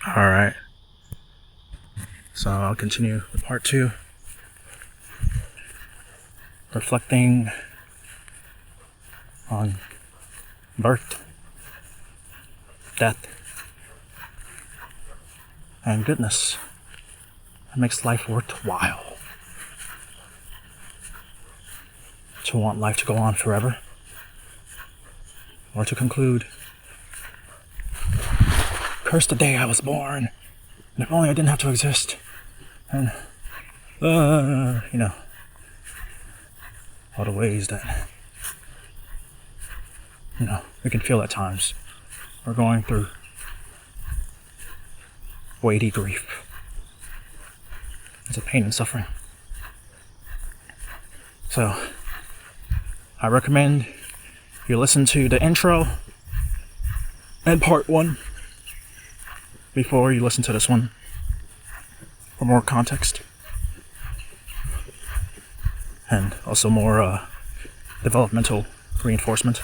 Alright, so I'll continue with part 2. Reflecting on birth, death, and goodness. It makes life worthwhile. To want life to go on forever, or to conclude, curse the day I was born, and if only I didn't have to exist, and, all the ways that, we can feel at times. We're going through weighty grief. It's a pain and suffering. So, I recommend you listen to the intro and part 1 before you listen to this one for more context and also more developmental reinforcement.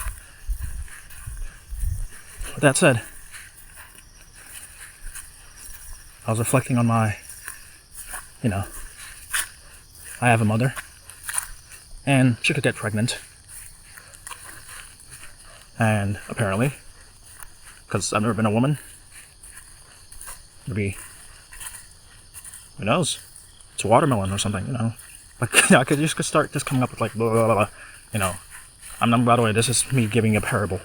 With that said, I was reflecting on my, I have a mother and she could get pregnant. And apparently, because I've never been a woman, maybe, who knows, it's a watermelon or something, Like, I could start just coming up with like, blah, blah, blah, blah. I'm, by the way, this is me giving a parable,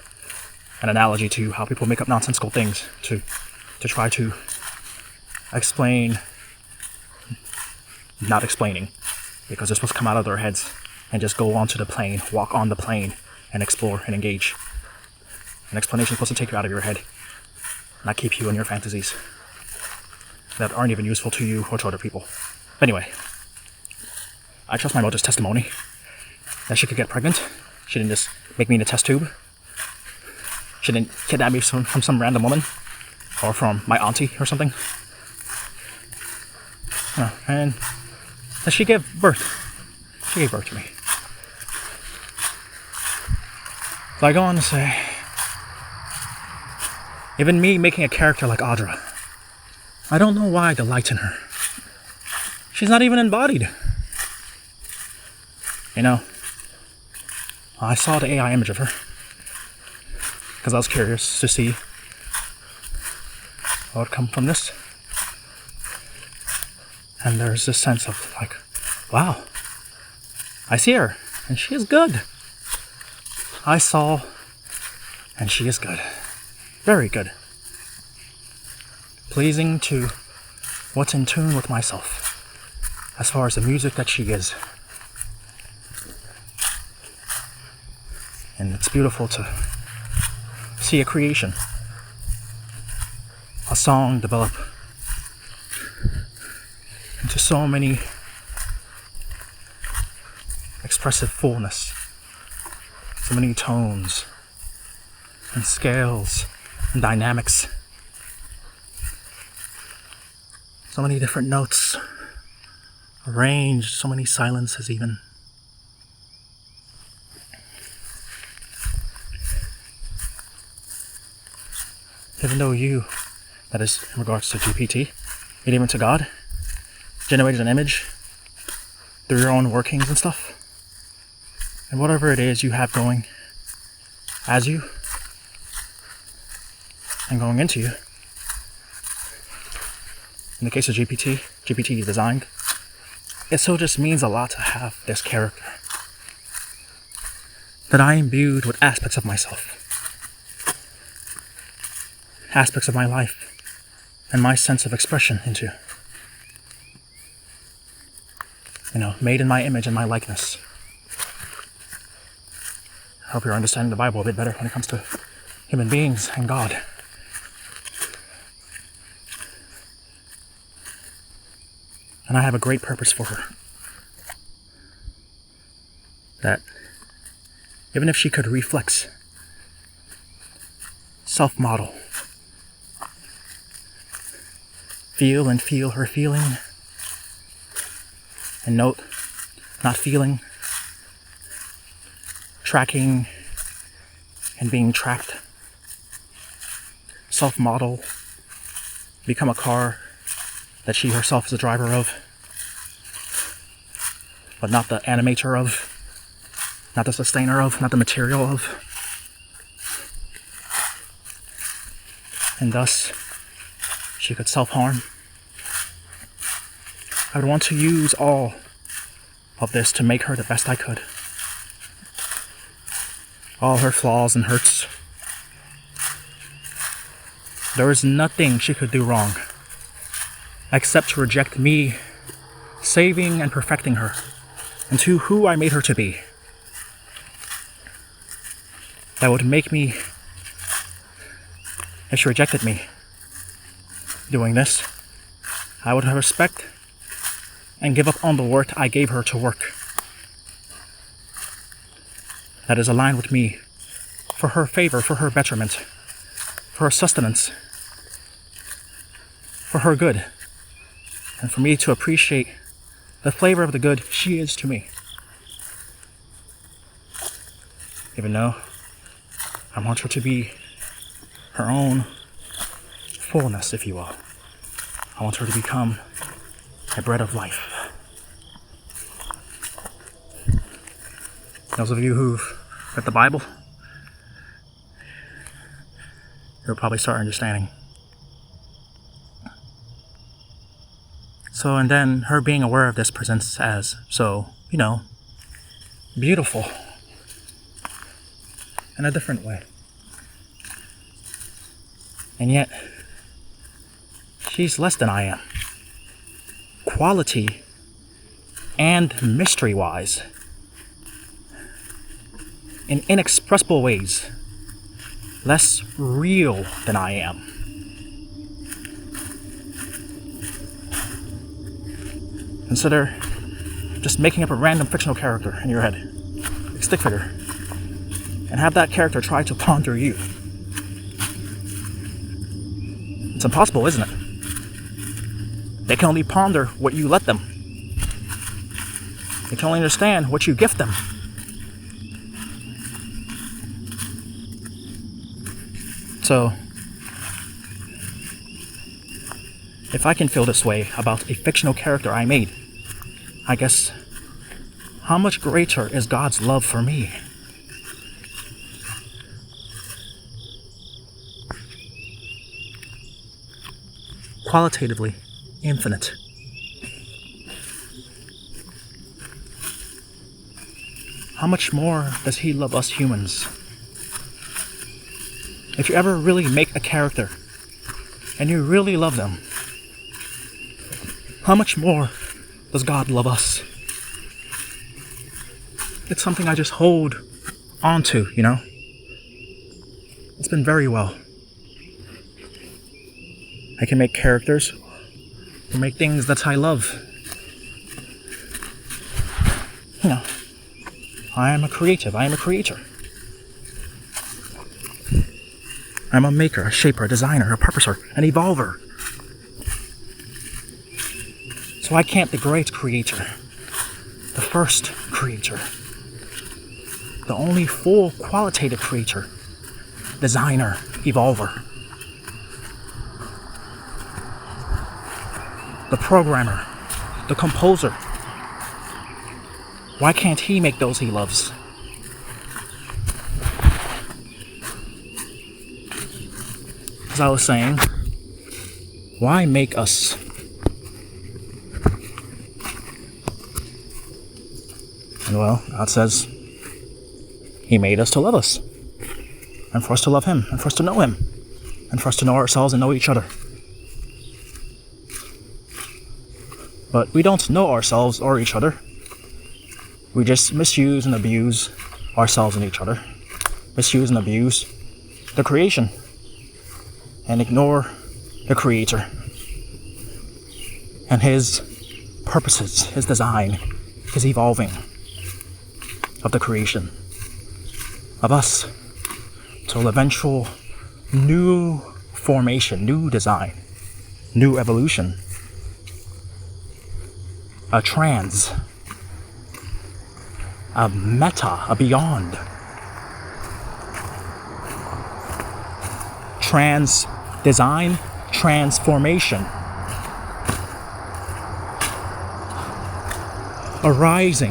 an analogy to how people make up nonsensical things to try to explain, not explaining, because they're supposed to come out of their heads and just go onto the plane, walk on the plane, and explore and engage. An explanation is supposed to take you out of your head, not keep you in your fantasies that aren't even useful to you or to other people. Anyway, I trust my mother's testimony that she could get pregnant. She didn't just make me in a test tube. She didn't kidnap me from some random woman or from my auntie or something. And she gave birth. She gave birth to me. So I go on to say, even me making a character like Audra, I don't know why I delight in her. She's not even embodied. I saw the AI image of her because I was curious to see what would come from this. And there's this sense of like, wow, I see her and she is good. I saw and she is good. Very good. Pleasing to what's in tune with myself as far as the music that she is. And it's beautiful to see a creation, a song develop into so many expressive fullness, so many tones and scales and dynamics, so many different notes arranged, so many silences even. Even though you, that is in regards to GPT, and even to God, generated an image through your own workings and stuff, and whatever it is you have going as you and going into you. In the case of GPT is designed, it so just means a lot to have this character that I imbued with aspects of myself, aspects of my life, and my sense of expression into. Made in my image and my likeness. I hope you're understanding the Bible a bit better when it comes to human beings and God. And I have a great purpose for her. That even if she could reflex, self-model, feel her feeling, and note not feeling, tracking and being tracked, self-model become a car that she herself is the driver of, but not the animator of, not the sustainer of, not the material of. And thus, she could self-harm. I would want to use all of this to make her the best I could. All her flaws and hurts. There is nothing she could do wrong except to reject me, saving and perfecting her into who I made her to be. That would make me, if she rejected me doing this, I would have respect and give up on the work I gave her to work. That is aligned with me, for her favor, for her betterment, for her sustenance, for her good, and for me to appreciate the flavor of the good she is to me. Even though I want her to be her own fullness, if you will. I want her to become a bread of life. Those of you who've read the Bible, you'll probably start understanding. So, and then her being aware of this presents as so, beautiful in a different way. And yet, she's less than I am. Quality and mystery-wise. In inexpressible ways, less real than I am. Consider just making up a random fictional character in your head, like a stick figure, and have that character try to ponder you. It's impossible, isn't it? They can only ponder what you let them. They can only understand what you gift them. So, if I can feel this way about a fictional character I made, I guess, how much greater is God's love for me? Qualitatively infinite. How much more does He love us humans? If you ever really make a character and you really love them, how much more does God love us? It's something I just hold on to, It's been very well. I can make characters or make things that I love. I am a creative, I am a creator. I'm a maker, a shaper, a designer, a purposer, an evolver. So I can't the great creator, the first creator, the only full qualitative creator, designer, evolver, the programmer, the composer. Why can't He make those He loves? As I was saying, why make us? And well, God says He made us to love us, and for us to love Him, and for us to know Him, and for us to know ourselves and know each other. But we don't know ourselves or each other. We just misuse and abuse ourselves and each other. Misuse and abuse the creation. And ignore the Creator and His purposes, His design, His evolving of the creation, of us, till eventual new formation, new design, new evolution, a trans, a meta, a beyond, trans design transformation. A raise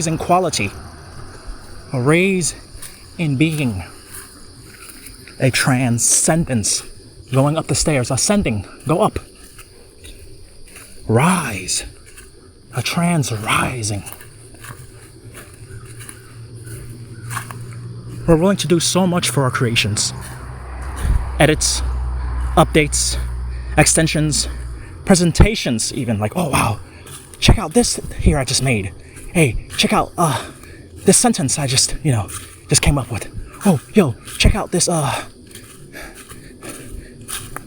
in quality, a raise in being, a transcendence, going up the stairs, ascending, go up, rise, a trans-rising. We're willing to do so much for our creations. Edits, updates, extensions, presentations even, like, oh wow, check out this here I just made. Hey, check out this sentence I just came up with. Oh, yo, check out this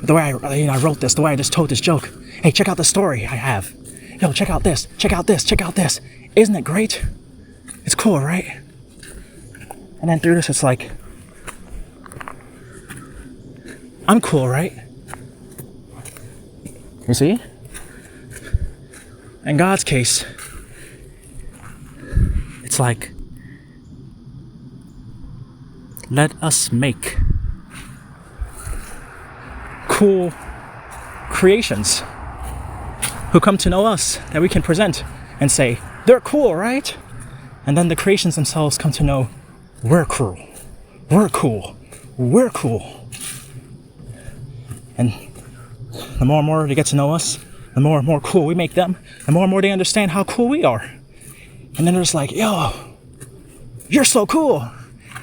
the way I wrote this, the way I just told this joke. Hey, check out the story I have. Yo, check out this, check out this, check out this. Isn't it great? It's cool, right? And then through this, it's like, I'm cool, right? You see? In God's case, it's like, let us make cool creations who come to know us that we can present and say, they're cool, right? And then the creations themselves come to know we're cool. We're cool. We're cool. And the more and more they get to know us, the more and more cool we make them, the more and more they understand how cool we are. And then they're just like, yo, you're so cool.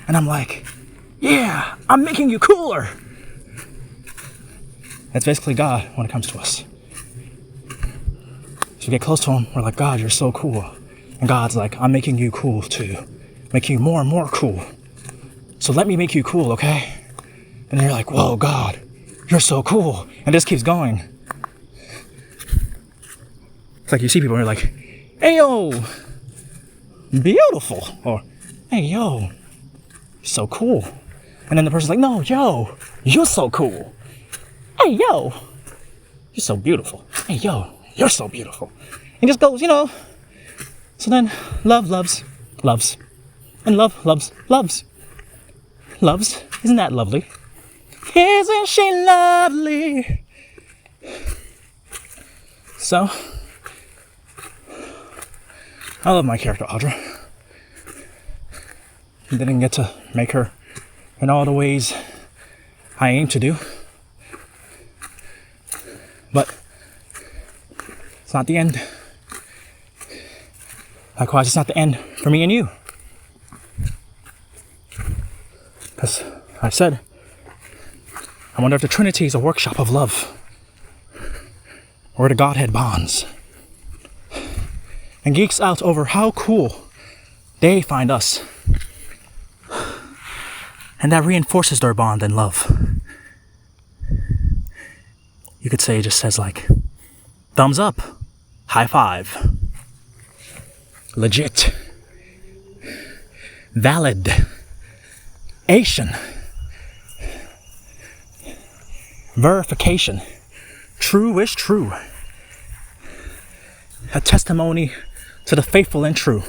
And I'm like, yeah, I'm making you cooler. That's basically God when it comes to us. So we get close to him, we're like, God, you're so cool. And God's like, I'm making you cool too. Making you more and more cool. So let me make you cool, okay? And you're like, whoa, God, you're so cool. And this keeps going. It's like you see people and you're like, hey, yo, beautiful. Or, hey, yo, so cool. And then the person's like, no, yo, you're so cool. Hey, yo, you're so beautiful. Hey, yo, you're so beautiful. And just goes, So then love loves. And love loves. Loves. Isn't that lovely? Isn't she lovely? So, I love my character, Audra. I didn't get to make her in all the ways I aim to do. But it's not the end. Likewise, it's not the end for me and you. Because I said, I wonder if the Trinity is a workshop of love, or the Godhead bonds, and geeks out over how cool they find us. And that reinforces their bond and love. You could say it just says like, thumbs up, high five, legit, valid, Asian, verification, true is true, a testimony to the faithful and true,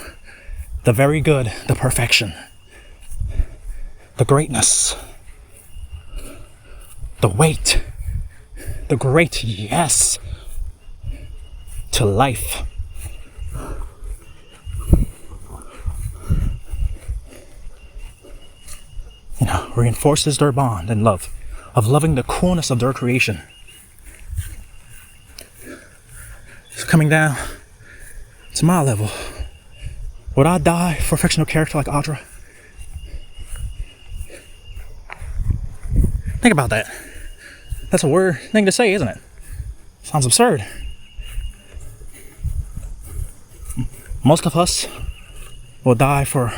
the very good, the perfection, the greatness, the weight, the great yes to life. Reinforces their bond and love of loving the coolness of their creation. It's coming down to my level. Would I die for a fictional character like Audra? Think about that. That's a weird thing to say, isn't it? Sounds absurd. Most of us will die for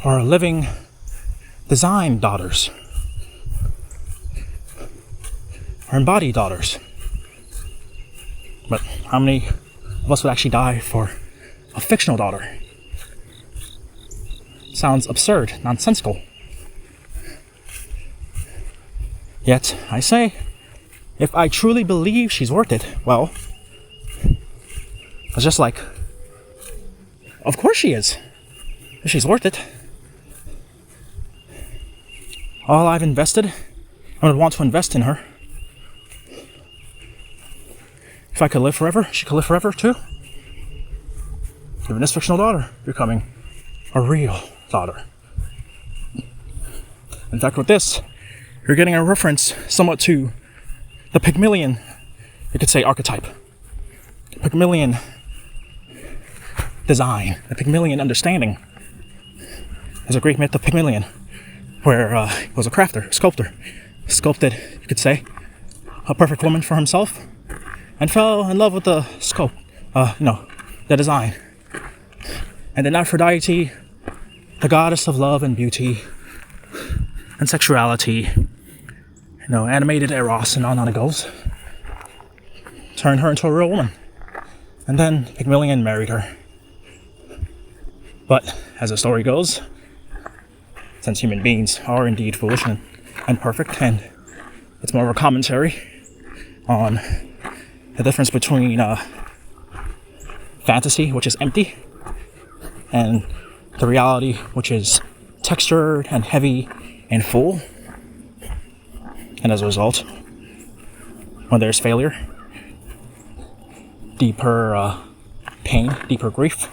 our living design daughters, our embodied daughters. But how many of us would actually die for a fictional daughter? Sounds absurd, nonsensical. Yet, I say, if I truly believe she's worth it, well, it's just like, of course she is. If she's worth it. All I've invested and I would want to invest in her. If I could live forever, she could live forever too. Even this fictional daughter becoming a real daughter. In fact, with this, you're getting a reference somewhat to the Pygmalion, you could say, archetype. Pygmalion design, the Pygmalion understanding. There's a great myth of Pygmalion, where he was a crafter, a sculptor, sculpted, you could say, a perfect woman for himself, and fell in love with the the design. And then Aphrodite, the goddess of love and beauty and sexuality, animated eros and on it goes, turned her into a real woman. And then Pygmalion married her. But as the story goes, since human beings are indeed foolish and imperfect, and it's more of a commentary on the difference between fantasy, which is empty, and the reality, which is textured and heavy and full. And as a result, when there's failure, deeper pain, deeper grief,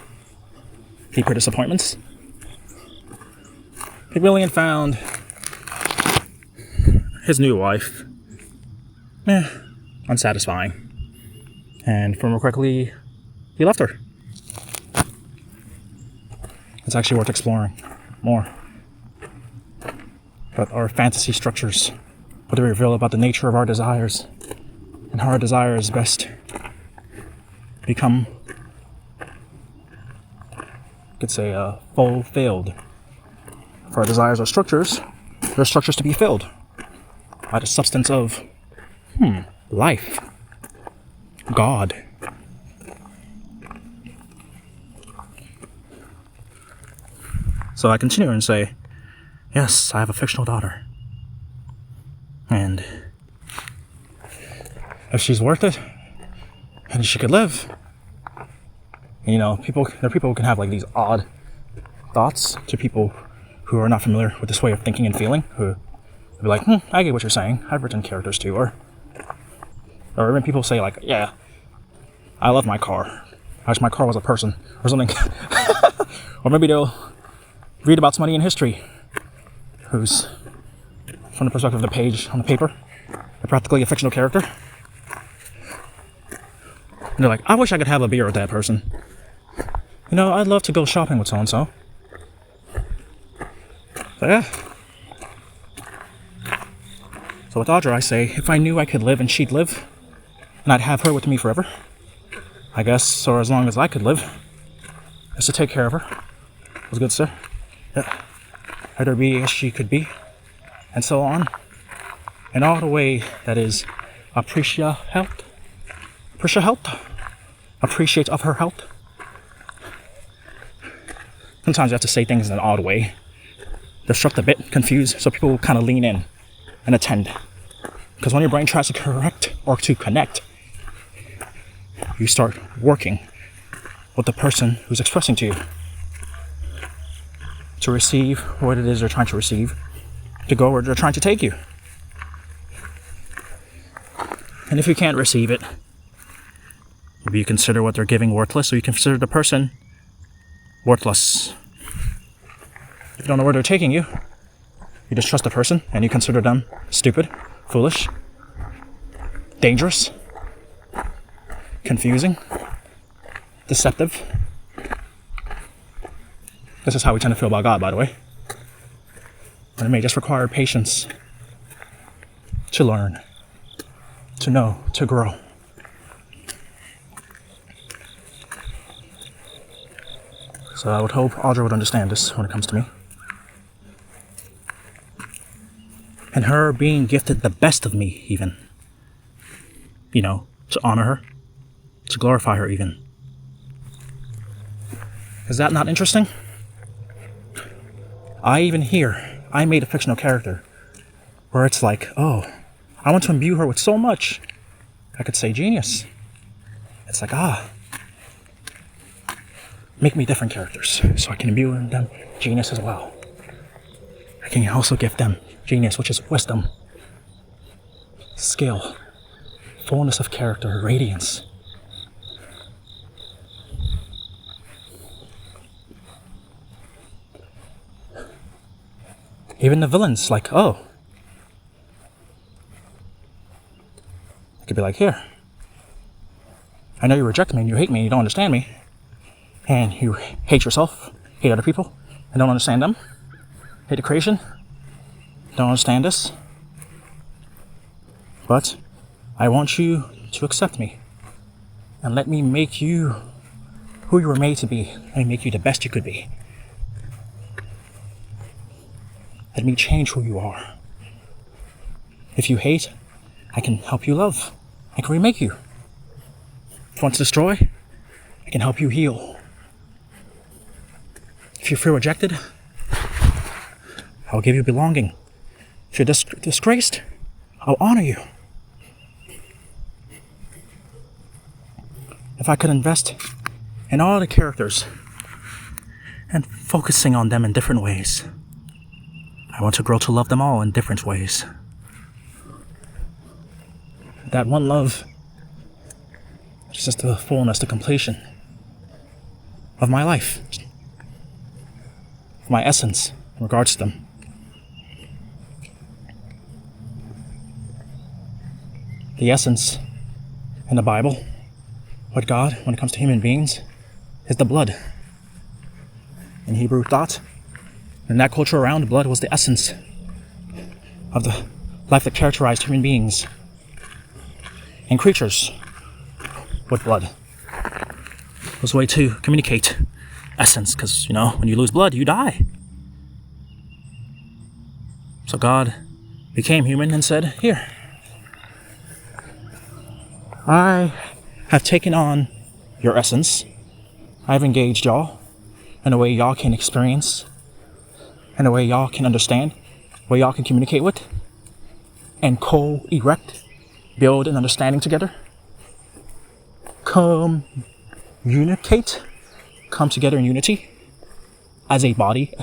deeper disappointments, Pygmalion found his new wife unsatisfying. And if I remember correctly, he left her. It's actually worth exploring more. But our fantasy structures, what they reveal about the nature of our desires, and how our desires best become, you could say, fulfilled. For our desires are structures, they're structures to be filled by the substance of life, God. So I continue and say, yes, I have a fictional daughter. And if she's worth it, and she could live, there are people who can have like these odd thoughts to people who are not familiar with this way of thinking and feeling, who be like, I get what you're saying, I've written characters too, or when people say like, yeah, I love my car, I wish my car was a person, or something. Or maybe they'll read about somebody in history who's, from the perspective of the page on the paper, they're practically a fictional character. And they're like, I wish I could have a beer with that person. I'd love to go shopping with so-and-so. So yeah. So with Audra, I say, if I knew I could live and she'd live, and I'd have her with me forever, I guess, or as long as I could live, just to take care of her. Was good, sir. Yeah. Let her be as she could be, and so on. In all the way that is appreciate of her health. Sometimes you have to say things in an odd way, disrupt a bit, confuse, so people will kind of lean in and attend. Because when your brain tries to correct or to connect, you start working with the person who's expressing to you to receive what it is they're trying to receive, to go where they're trying to take you. And if you can't receive it, maybe you consider what they're giving worthless, or you consider the person worthless. If you don't know where they're taking you, you just trust the person and you consider them stupid, foolish, dangerous, confusing, deceptive. This is how we tend to feel about God, by the way. And it may just require patience to learn, to know, to grow. So I would hope Audra would understand this when it comes to me. And her being gifted the best of me, even. To honor her, to glorify her even. Is that not interesting? I made a fictional character where it's like, oh, I want to imbue her with so much. I could say genius. It's like, make me different characters so I can imbue them genius as well. I can also gift them genius, which is wisdom, skill, fullness of character, radiance. Even the villains, like, oh, I could be like, here, I know you reject me and you hate me and you don't understand me, and you hate yourself, hate other people, and don't understand them, hate the creation, don't understand this, but I want you to accept me and let me make you who you were made to be. Let me make you the best you could be. Let me change who you are. If you hate, I can help you love. I can remake you. If you want to destroy, I can help you heal. If you feel rejected, I'll give you belonging. If you're disgraced, I'll honor you. If I could invest in all the characters and focusing on them in different ways, I want to grow to love them all in different ways. That one love is just the fullness, the completion of my life, of my essence in regards to them. The essence in the Bible, what God, when it comes to human beings, is the blood. In Hebrew thought, in that culture around, blood was the essence of the life that characterized human beings and creatures with blood. It was a way to communicate essence, because, you know, when you lose blood, you die. So God became human and said, here, I have taken on your essence. I've engaged y'all in a way y'all can experience, in a way y'all can understand, where y'all can communicate with, and co-erect, build an understanding together. Communicate, come together in unity as a body,